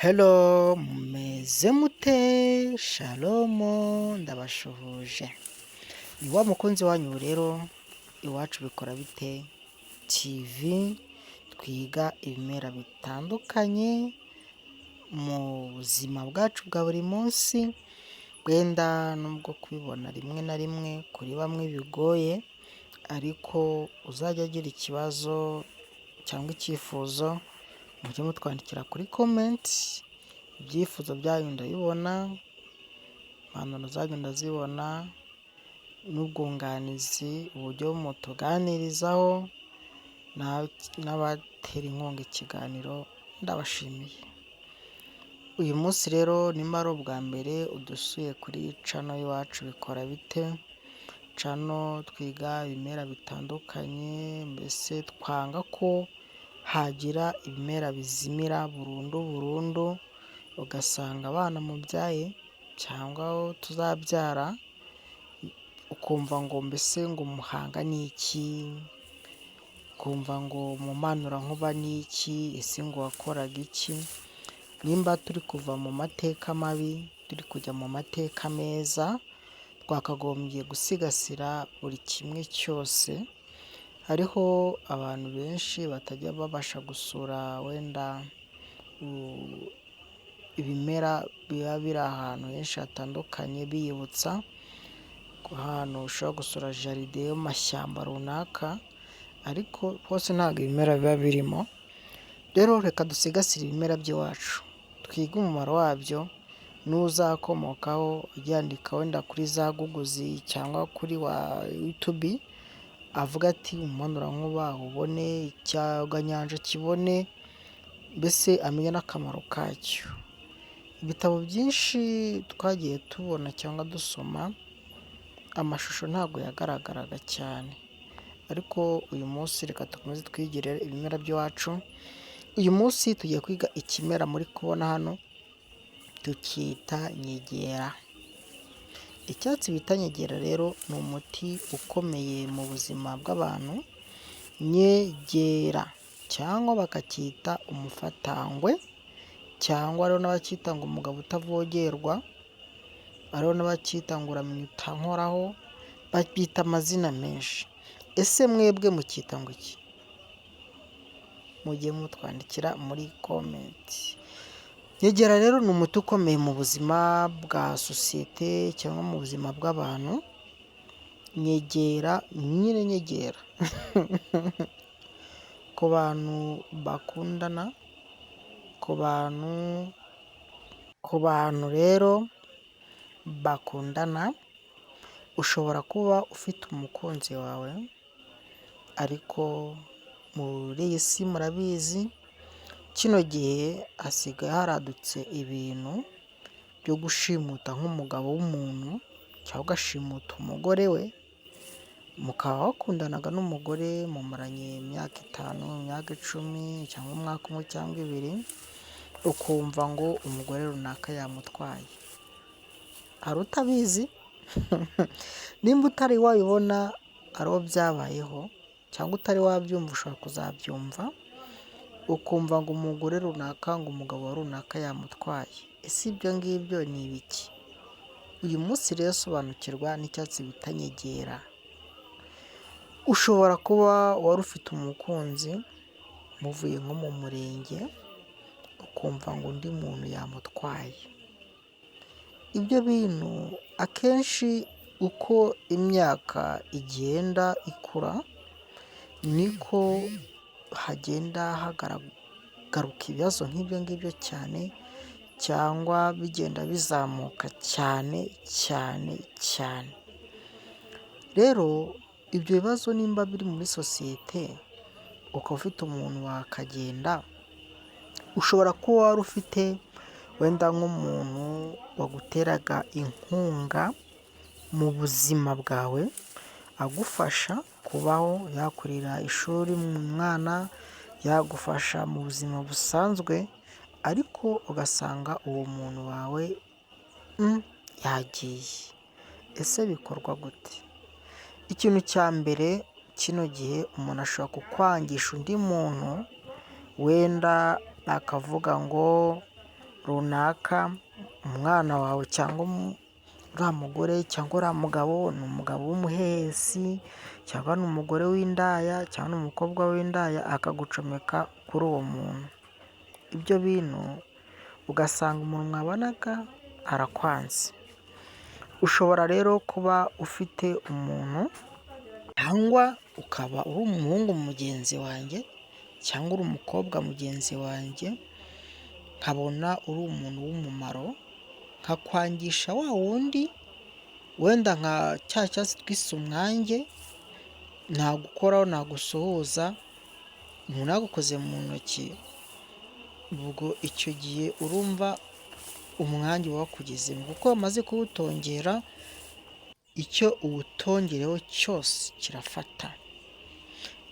Hello, mumeze mute? Shalomu, ndabashuhuje. Ni wa mukunzi wanyu rero, iwacu bikora bite? TV, twiga ibimera bitandukanye mu buzima bwacu bwa buri munsi, wenda nubwo kubibona rimwe na rimwe kuri bamwe bigoye, ariko uzajya agira ikibazo cyangwa icyifuzo, mujye mutwandikira kuri komenti, ibyifuzo byanyu ndabibona, impanuro zanyu ndazibona, n'ubwunganizi, uburyo mutuganirizaho, n'abatera inkunga ikiganiro, ndabashimiye. Uyu munsi rero nimba ari ubwa mbere udusuye kuri channel y'iwacu bikora bite, channel twiga ibimera bitandukanye, mbese twanga ko hagira ibimera bizimira burundu, ugasanga abana mubyaye cyangwa abo tuzabyara, ukumva ngo mbese ngo umuhanga ni iki, ukumva ngo umumanura ni iki, ese ngo wakoraga iki. Nimba turi kuva mu mateka mabi turi kujya mu mateka meza, twakagombye gusigasira buri kimwe cyose. Hariho abantu benshi batajya babasha gusura wenda ibimera biba biri ahantu henshi hatandukanye, biyibutsa ko ahantu ushobora gusura jaride y'amashyamba runaka, ariko hose ntabwo ibimera biba birimo. Rero reka dusigasire ibimera by'iwacu, twige umumaro wabyo, n'uzakomokaho yandika wenda kuri za Google cyangwa kuri wa YouTube, avuga ati umumanura ubone, icyaganyanja kibone, mbese amenye n'akamaro kacyo. Ibitabo byinshi twagiye tubona cyangwa dusoma, amashusho ntabwo yagaragaraga cyane, ariko uyu munsi reka dukomeze twigire ibimera by'iwacu. Uyu munsi tugiye kwiga ikimera muri kubona hano, tukita nyegera. Icyatsi bita nyegera rero ni umuti ukomeye mu buzima bw'abantu. Nyegera cyangwa bakacyita umufatangwe, cyangwa hariho n'abacyita ngo umugabo utavogerwa, hariho n'abacyita ngo uramenya utankoraho, babyita amazina menshi. Ese mwebwe mucyita ngo iki? Mujye mutwandikira muri komenti. Nyegera rero ni umuti ukomeye mu buzima bwa sosiyete cyangwa mu buzima bw'abantu. Nyegera nyine nyegera ku bantu bakundana, ku bantu rero bakundana, ushobora kuba ufite umukunzi wawe, ariko muri iyi si murabizi kino gihe hasigaye haradutse ibintu byo gushimuta nk'umugabo w'umuntu, cyangwa ugashimuta umugore we, mukaba wakundanaga n'umugore mumaranye imyaka 5, imyaka 10, cyangwa umwaka umwe cyangwa 2, ukumva ngo umugore runaka yamutwaye. Hari utabizi? Nimba utari wabibona ariho byabayeho, cyangwa utari wabyumva, ushobora kuzabyumva, ukumva ngo umugore runaka, ngo umugabo wa runaka yamutwaye. Ese ibyo ngibyo ni ibiki? Uyu munsi rero sobanukirwa n'icyatsi bita nyegera. Ushobora kuba wari ufite umukunzi, muvuye nko mu murenge, ukumva ngo undi muntu yamutwaye. Ibyo bintu akenshi uko imyaka igenda ikura, niko hagenda hagaragaruka ibibazo nk'ibyo ngibyo cyane, cyangwa bigenda bizamuka cyane. Rero ibyo bibazo nimba biri muri sosiyete, ukaba ufite umuntu wakagenda, ushobora kuba wari ufite wenda nk'umuntu waguteraga inkunga mu buzima bwawe, agufasha kubaho, yakurira ishuri mu mwana, yagufasha mu buzima busanzwe, ariko ugasanga uwo muntu wawe yagiye. Ese bikorwa gute? Ikintu cya mbere, kino gihe umuntu ashobora kukwangisha undi muntu, wenda akavuga ngo runaka, umwana wawe cyangwa uriya mugore cyangwa uriya mugabo ni umugabo w'umuhehesi cyangwa ni umugore w'indaya cyangwa ni umukobwa w'indaya akagucomeka kuri uwo muntu. Ibyo bintu ugasanga umuntu mwabanaga arakwanze. Ushobora rero kuba ufite umuntu cyangwa ukaba uri umuhungu mugenzi wanjye cyangwa uri umukobwa mugenzi wanjye, nkabona uri umuntu w'umumaro, nkakwangisha wa wundi wenda nka cya cyatsi twise umwange, nagukoraho nagusuhuza, umuntu yagukoze mu ntoki, ubwo icyo gihe urumva umwange wakugezemo, kuko wamaze kuwutongera, icyo uwutongereho cyose kirafata.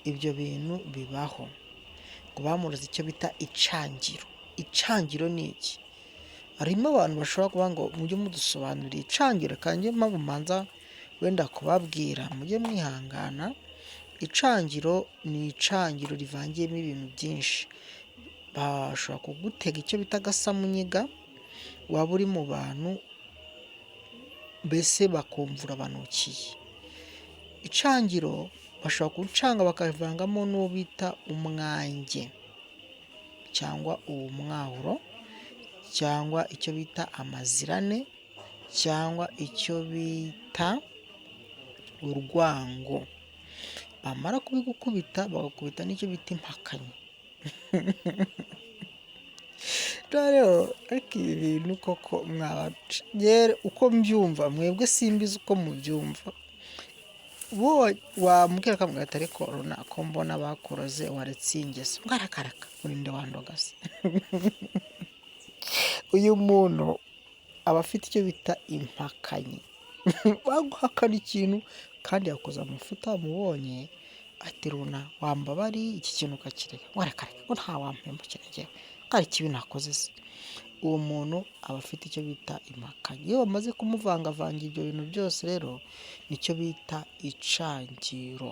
Ibyo bintu bibaho ngo bamuroze icyo bita icangiro. Icangiro ni iki? Harimo abantu bashobora kuvuga ngo mujye mudusobanurira icangiro, kandi niyo mpamvu mbanza wenda kubabwira mujye mwihangana. Icangiro ni icangiro rivangiyemo ibintu byinshi. Bashobora kugutega icyo bita agasamunyiga, waba uri mu bantu mbese bakumva urabanukiye. Icangiro bashobora kuwucanga bakavangamo n'uwo bita umwange cyangwa uwumwahuro cyangwa icyo bita amazirane cyangwa icyo bita urwango. Bamara kubigukubita bagakubita n'icyo bita impakanyi. Rero ariko ibi bintu koko uko mbyumva, mwebwe simbizi uko mubyumva, wambwira ko atari korona ko mbona bakuroze waretse iyi ngeso, ngarakaraka urinde wandogase. Uyu muntu aba afite icyo bita impakanyi. Baguhakana ikintu kandi yakoze amafuta, wamubonye ati runa wambabari iki kintu ukakireka, ngarakaraka ko nta wampembukira njyewe, hari ikibi nakoze se. Uwo muntu aba afite icyo bita impakanyi. Iyo bamaze kumuvangavanga ibyo bintu byose rero nicyo bita icangiro.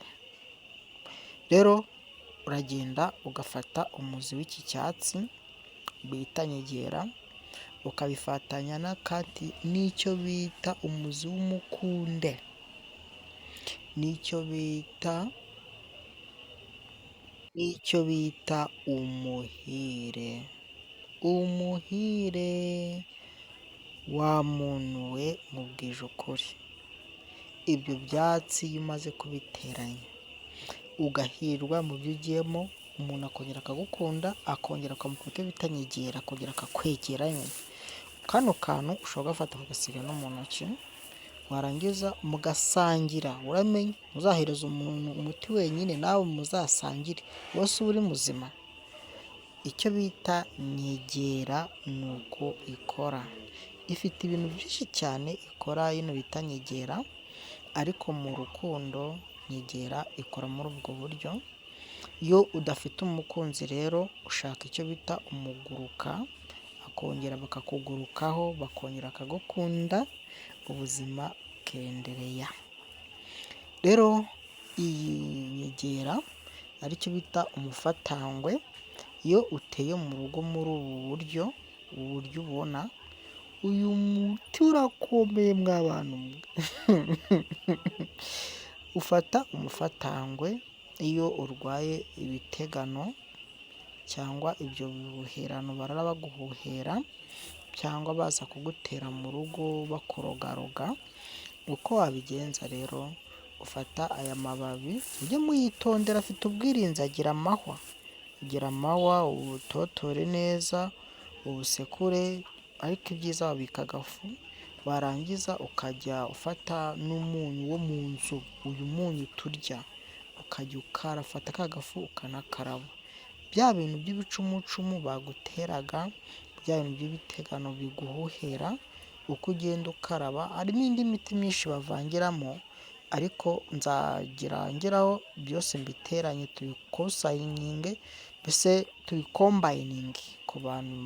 Rero uragenda ugafata umuzi w'iki cyatsi bita nyegera, ukabifatanya n'akati n'icyo bita umuzi w'umukunde, n'icyo bita umuhire. Umuhire wa muntu we mubwije ukuri, ibyo byatsi iyo umaze kubiteranya ugahirwa mu byo ugiyemo, umuntu akongera akagukunda, akongera akamuha icyo bita nyegera, akongera akakwegera nyuma. Kano kantu ushobora gufata ukagasiga no mu ntoki, warangiza mugasangira. Uramenye muzahereza umuntu umuti wenyine, nawe muzasangire wose uba uri muzima. Icyo bita nyegera ni uko ikora. Ifite ibintu byinshi cyane ikora, ino bita nyegera, ariko mu rukundo nyegera ikora muri ubwo buryo. Iyo udafite umukunzi rero ushaka icyo bita umuguruka, akongera bakakugurukaho, bakongera akagukunda, ubuzima bukendereya. Rero iyi nyegera aricyo bita umufatangwe, iyo uteye mu rugo muri ubu buryo ubona, uyu muti urakomeye mw'abantu mwe. Ufata umufatangwe iyo urwaye ibitegano cyangwa ibyo bihuherano barara baguhuhera cyangwa baza kugutera mu rugo bakorogaroga. Uko wabigenza rero, ufata aya mababi mujye muyitondera, afite ubwirinzi, agira amahwa, ubutotore neza, ubusekure, ariko ibyiza wabika agafu. Warangiza ukajya ufata n'umunyu wo mu nzu, uyu munyu turya, ukajya ukarafata ka gafu ukanakaraba. Bya bintu by'ibicumucumu baguteraga, bya bintu by'ibitegano biguhuhera, uko ugenda ukaraba. Harimo indi miti myinshi bavangiramo, ariko nzagira ngeraho byose mbiteranye tubikusanyininge, mbese tubikombayininge ku bantu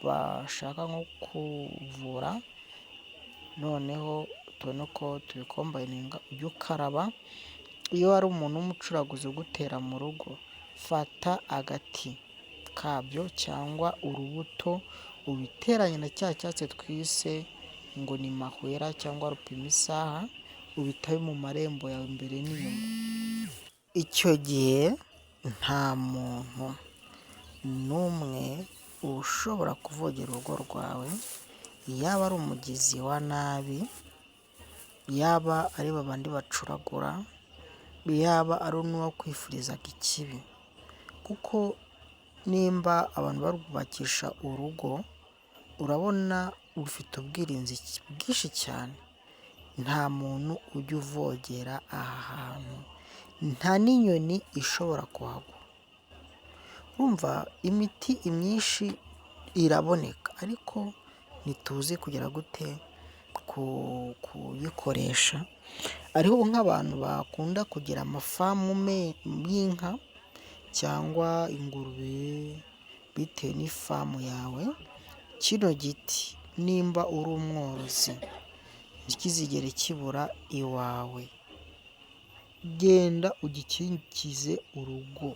bashaka nko kuvura, noneho tubone ko tubikombayininga ujye ukaraba. Iyo hari umuntu w'umucuraguzi ugutera mu rugo, fata agati kabyo cyangwa urubuto ubiteranye na cya cyatsi twise ngo ni mahwera cyangwa rupima-isaha, ubitabe mu marembo yawe imbere n'inyuma. Icyo gihe nta muntu n'umwe ushobora kuvogera urugo rwawe, yaba ari umugizi wa nabi, yaba ari babandi bacuragura, yaba ari n'uwakwifurizaga ikibi. Kuko nimba abantu barwubakisha urugo, urabona rufite ubwirinzi bwinshi cyane. Nta muntu ujya uvogera aha hantu, nta n'inyoni ishobora kuhagwa. Urumva imiti imyinshi iraboneka, ariko ntituzi kugera gute kuyikoresha. Hariho nk'abantu bakunda kugira amafamu y'inka cyangwa ingurube bitewe n'ifamu yawe. Kino giti nimba uri umworozi ntikizigere kibura iwawe, genda ugikikize urugo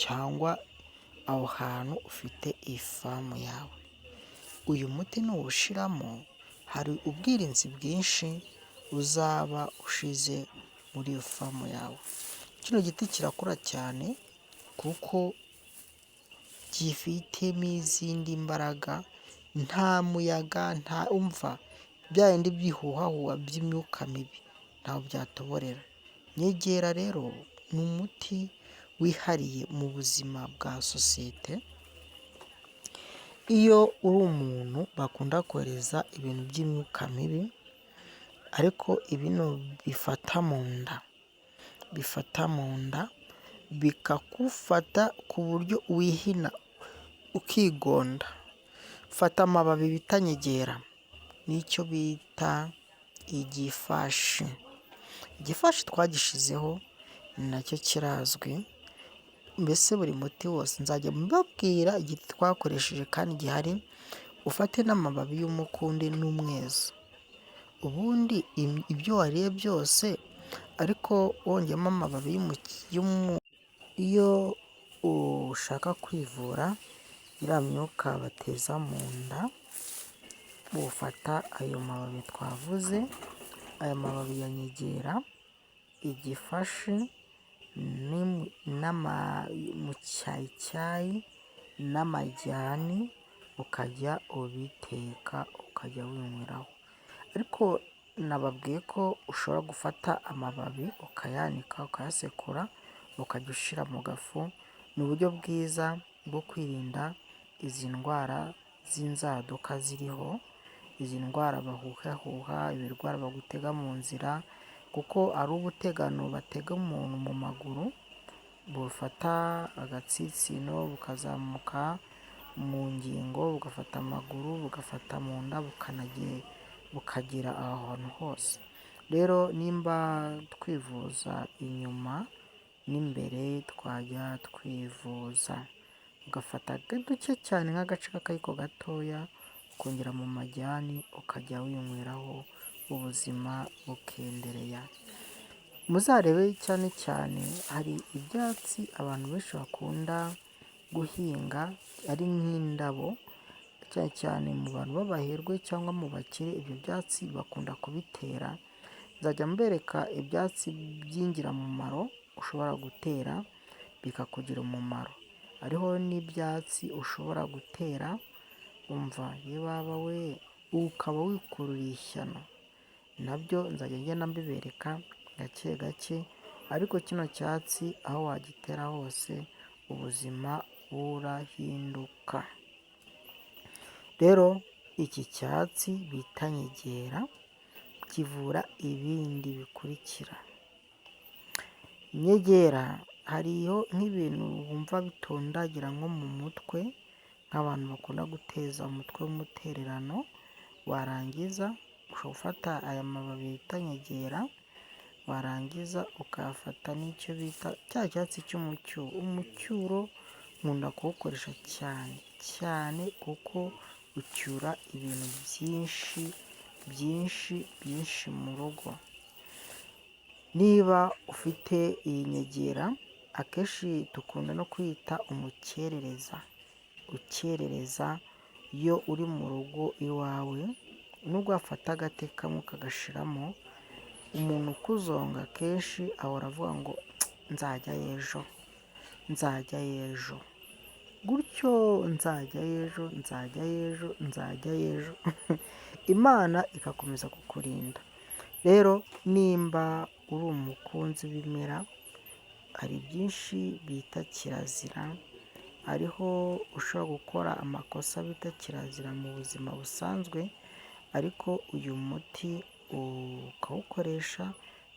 cyangwa aho hantu ufite ifamu yawe. Uyu muti nuwushiramo hari ubwirinzi bwinshi uzaba ushize muri iyo famu yawe. Kino giti kirakura cyane kuko gifitemo izindi mbaraga, nta muyaga, nta umva bya bindi by'ihuhahuha by'imyuka mibi ntaho byatoborera. Nyegera rero ni umuti wihariye mu buzima bwa sosiyete. Iyo uri umuntu bakunda kohereza ibintu by'imyuka mibi, ariko ibino bifata mu nda bikagufata ku buryo wihina ukigonda. Fata amababi bita nyegera n'icyo bita igifashi. Igifashi twagishizeho ni nacyo kirazwi, mbese buri muti wose nzajya mbabwira igiti twakoresheje kandi gihari. Ufate n'amababi y'umukundi n'umwezo, ubundi ibyo wariye byose ariko wongeyemo amababi iyo ushaka kwivura iriya myuka bateza mu nda, ufata ayo mababi twavuze, aya mababi ya nyegera, igifashi mucyayicyayi n'amajyani, ukajya ubiteka ukajya winyweraho. Ariko nababwiye ko ushobora gufata amababi ukayanika, ukayasekura, ukajya ushyira mu gafu. Ni uburyo bwiza bwo kwirinda izi ndwara z'inzaduka ziriho, izi ndwara bahuhahuha, ibirwara bagutega mu nzira, kuko ari ubutegano batega umuntu mu maguru, bufata agatsitsino bukazamuka mu ngingo, bugafata amaguru, bugafata mu nda, bukagera aho hantu hose. Rero nimba twivuza inyuma n'imbere, twajya twivuza ugafata duke cyane nk'agace k'akayiko gatoya, ukongera mu majyani ukajya winyweraho, ubuzima bukendereya. Muzarebe cyane cyane hari ibyatsi abantu benshi bakunda guhinga ari nk'indabo, cyane cyane mu bantu b'abaherwe cyangwa mu bakire, ibyo byatsi bakunda kubitera. Nzajya mbereka ibyatsi by'ingirakamaro ushobora gutera bikakugira umumaro. Hariho n'ibyatsi ushobora gutera umva ye baba we ukaba wikururiye ishyano, nabyo nzajya ngenda mbibereka gake gake. Ariko kino cyatsi aho wagitera hose ubuzima burahinduka. Rero iki cyatsi bita nyegera kivura ibindi bikurikira. Nyegera hariho nk'ibintu wumva bitondagira nko mu mutwe, nk'abantu bakunda guteza umutwe w'umutererano, warangiza ushobora gufata aya mababi bita nyegera, warangiza ukayafata n'icyo bita cya cyatsi cy'umucyuro. Umucyuro nkunda kuwukoresha cyane cyane kuko ucyura ibintu byinshi mu rugo. Niba ufite iyi nyegera, akenshi dukunda no kwita umukerereza, ukerereza iyo uri mu rugo iwawe nubwo wafata agati kamwe ukagashiramo, umuntu ukuzonga kenshi ahora avuga ngo nzajyayo ejo, nzajyayo ejo, gutyo nzajyayo ejo, nzajyayo ejo, nzajyayo ejo. Imana igakomeza kukurinda. Rero nimba uri umukunzi w'ibimera, hari byinshi bita kirazira, hariho ushobora gukora amakosa bita kirazira mu buzima busanzwe, ariko uyu muti ukawukoresha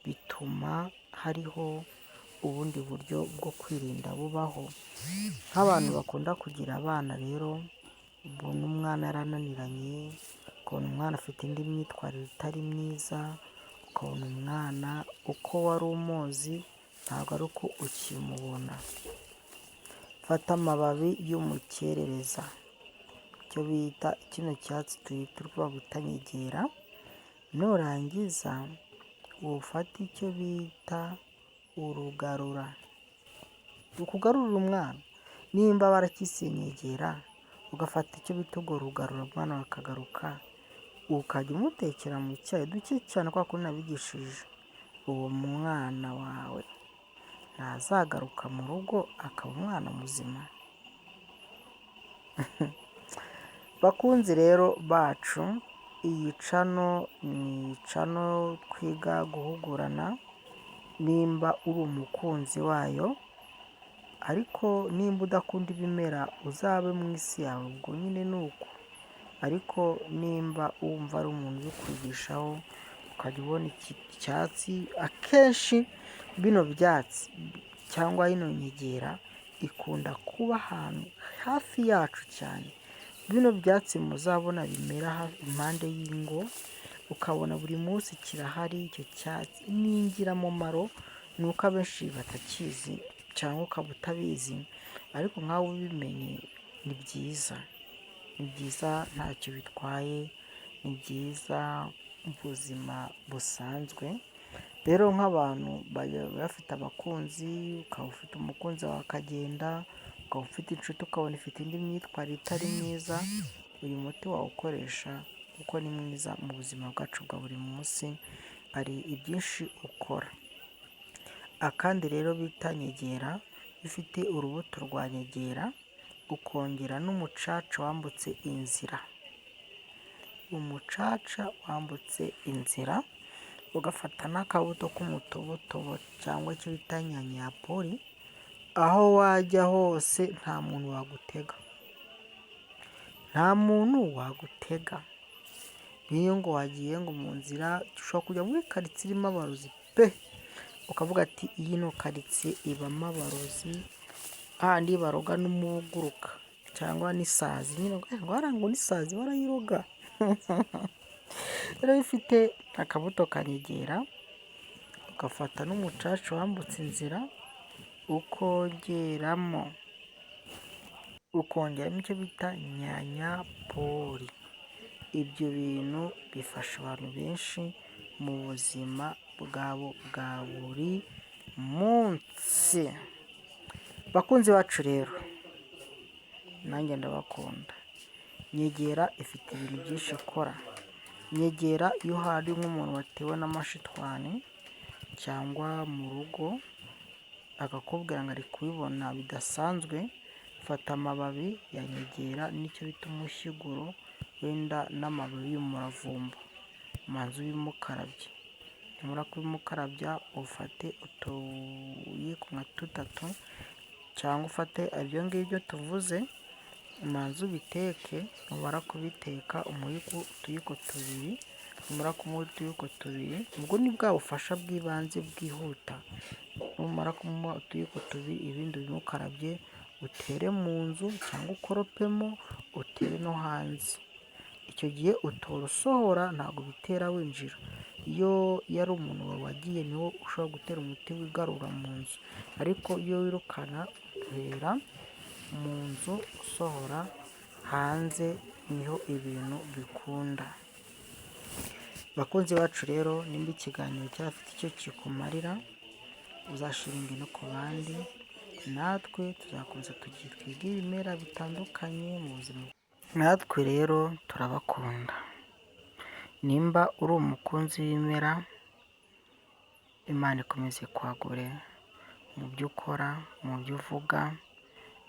bituma hariho ubundi buryo bwo kwirinda bubaho. Nk'abantu bakunda kugira abana rero, ubona umwana yarananiranye, ukabona umwana afite indi myitwarire itari myiza, ukabona umwana uko wari umuzi ntabwo ari uko ukimubona. Fata amababi y'umukerereza, icyo bita kino cyatsi bita nyegera, nurangiza ufate icyo bita urugarura, ukugarurira umwana. Nimba barakise nyegera, ugafata icyo bita urwo rugarura, umwana bakagaruka, ukajya umutekera mu cyayi duke cyane kwa kundi nabigishije, uwo mwana wawe ntazagaruka mu rugo akaba umwana muzima. Bakunzi rero bacu, iyi cano ni cano twiga guhugurana. Nimba uri umukunzi wayo, ariko nimba udakunda ibimera uzabe mu isi yawe, ubwo nyine ni uko. Ariko nimba wumva ari umuntu uri kwigishaho, ukajya ubona iki cyatsi, akenshi bino byatsi cyangwa ino nyegera ikunda kuba ahantu hafi yacu cyane. Bino byatsi muzabona bimera impande y'ingo, ukabona buri munsi kirahari. Icyo cyatsi ni ingirakamaro, ni uko abenshi batakizi cyangwa ukaba utabizi, ariko nkawe ubimenye ni byiza. Ni byiza, ntacyo bitwaye, ni byiza mu buzima busanzwe. Rero nk'abantu bafite abakunzi, ukaba ufite umukunzi wawe akagenda, ukaba ufite inshuti ukabona ifite indi myitwarire itari myiza, uyu muti wawukoresha kuko ni mwiza mu buzima bwacu bwa buri munsi, hari ibyinshi ukora. Akandi rero bita nyegera, ifite urubuto rwa nyegera, ukongera n'umucaca wambutse inzira. Umucaca wambutse inzira, ugafata n'akabuto k'umutobotobo cyangwa icyo bita nyanyapori, aho wajya hose nta muntu wagutega. Nta muntu wagutega. Nk'iyo ngo wagiye ngo mu nzira, ushobora kujya muri karitsiye irimo abarozi pe! Ukavuga ati iyi no karitsiye ibamo abarozi, ahandi baroga n'umuguruka cyangwa n'isazi. Nyine ngo n'isazi barayiroga. Rero ifite akabuto kanyegera, ugafata n'umucaca wambutse inzira, ukongeramo icyo bita nyanyapori. Ibyo bintu bifasha abantu benshi mu buzima bwabo bwa buri munsi. Bakunzi bacu rero, nanjye ndabakunda. Nyegera ifite ibintu byinshi ikora. Nyegera iyo hari nk'umuntu watewe n'amashitani cyangwa mu rugo akakubwira ngo ari kubibona bidasanzwe, fata amababi ya nyegera n'icyo bita umushyiguro, wenda n'amababi y'umuravumba, umanze ubimukarabye. Nimara kubimukarabya, ufate utuyiko nka 3 cyangwa ufate ibyo ngibyo tuvuze, umanze ubiteke. Numara kubiteka umuhe utuyiko 2, numara kumuha utuyiko 2, ubwo ni bwa bufasha bw'ibanze bwihuta. Numara kumuha utuyiko 2, ibindi bimukarabye utere mu nzu cyangwa ukoropemo, utere no hanze. Icyo gihe utora usohora, ntabwo bitera winjira. Iyo yari umuntu wagiye niwo ushobora gutera umuti wigarura mu nzu, ariko iyo wirukana uhera mu nzu usohora hanze, niho ibintu bikunda. Bakunzi bacu rero, nimba ikiganiro cyafite icyo kikumarira, uzashiringe no ku bandi. Natwe tuzakomeza twige ibimera bitandukanye mu buzima. natwe rero turabakunda. Nimba uri umukunzi w'ibimera, Imana ikomeze kwagure mu byo ukora, mu byo uvuga,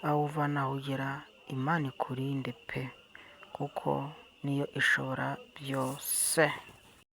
aho uva n'aho ugera, Imana ikurinde pe, kuko niyo ishobora byose.